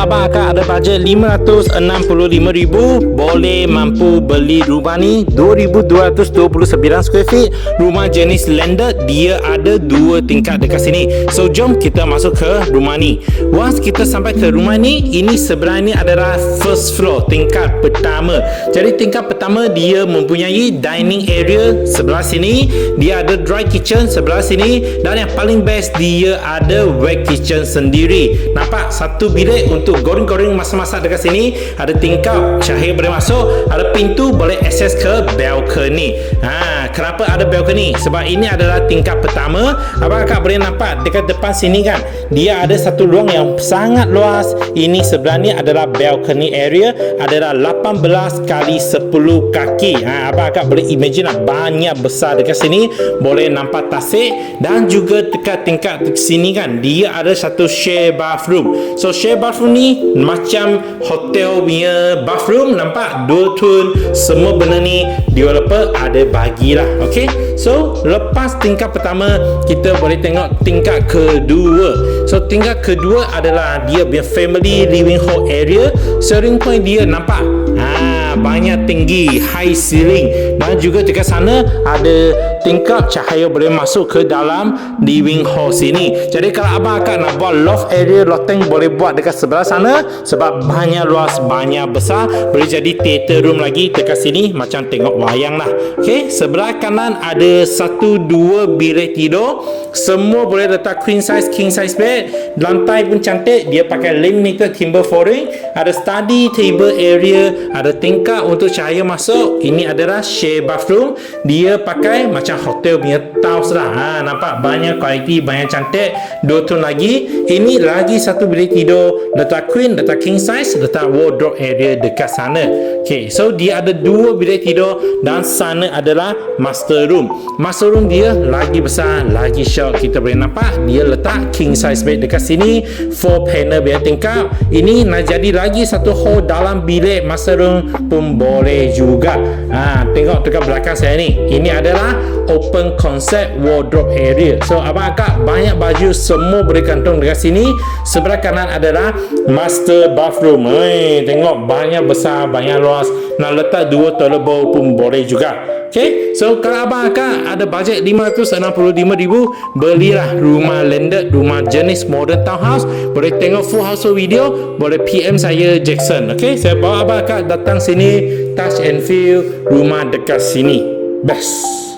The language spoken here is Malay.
Abang akan ada bajet RM565,000 boleh mampu beli rumah ni 2,229 square feet. Rumah jenis landed, dia ada 2 tingkat dekat sini. So jom kita masuk ke rumah ni. Once kita sampai ke rumah ni, ini sebenarnya adalah first floor, tingkat pertama. Jadi tingkat pertama dia mempunyai dining area sebelah sini, dia ada dry kitchen sebelah sini, dan yang paling best dia ada wet kitchen sendiri. Nampak satu bilik untuk goreng-goreng masak-masak dekat sini, ada tingkap cahaya boleh masuk, ada pintu boleh akses ke balcony. Kenapa ada balcony? Sebab ini adalah tingkap pertama. Abang akak boleh nampak dekat depan sini kan, dia ada satu ruang yang sangat luas. Ini sebelah ni adalah balcony area, adalah 18 kali 10 kaki. Abang akak boleh imagine lah, banyak besar dekat sini. Boleh nampak tasik, dan juga dekat tingkat sini kan, dia ada satu share bathroom. So share bathroom ni macam hotel punya bathroom. Nampak dua tun, semua benda ni developer ada bagilah. Okay, so lepas tingkat pertama, kita boleh tengok tingkat kedua. So tingkat kedua adalah dia punya family living hall area. Selling point dia nampak banyak tinggi, high ceiling, dan juga dekat sana ada tingkap cahaya boleh masuk ke dalam living hall sini. Jadi kalau abang akan nak buat loft area, loteng boleh buat dekat sebelah sana, sebab banyak luas, banyak besar. Boleh jadi theater room lagi dekat sini, macam tengok wayang lah. Okay, sebelah kanan ada 1-2 bilik tidur. Semua boleh letak queen size, king size bed. Lantai pun cantik, dia pakai laminated timber flooring. Ada study table area, ada tingkap untuk cahaya masuk. Ini adalah share bathroom, dia pakai macam hotel punya tiles lah. Nampak banyak kualiti, banyak cantik. 2 tone lagi. Ini lagi satu bilik tidur, letak queen, letak king size, letak wardrobe area dekat sana. Okay, so dia ada 2 bilik tidur, dan sana adalah master room. Master room dia lagi besar, lagi short. Kita boleh nampak dia letak king size bed dekat sini, 4 panel biar tingkap. Ini nak jadi lagi satu hall dalam bilik master room pun boleh juga. Tengok dekat belakang saya ni, ini adalah open concept wardrobe area. So abang akak banyak baju semua boleh gantung dekat sini. Sebelah kanan adalah master bathroom. Tengok banyak besar, banyak luas. Nak letak 2 toilet bowl pun boleh juga. Okay, so kalau abang akak ada bajet RM565,000, belilah rumah landed, rumah jenis modern townhouse. Boleh tengok full house video, boleh PM saya Jackson. Okay, saya bawa abang akak datang sini, touch and feel rumah dekat sini. Best.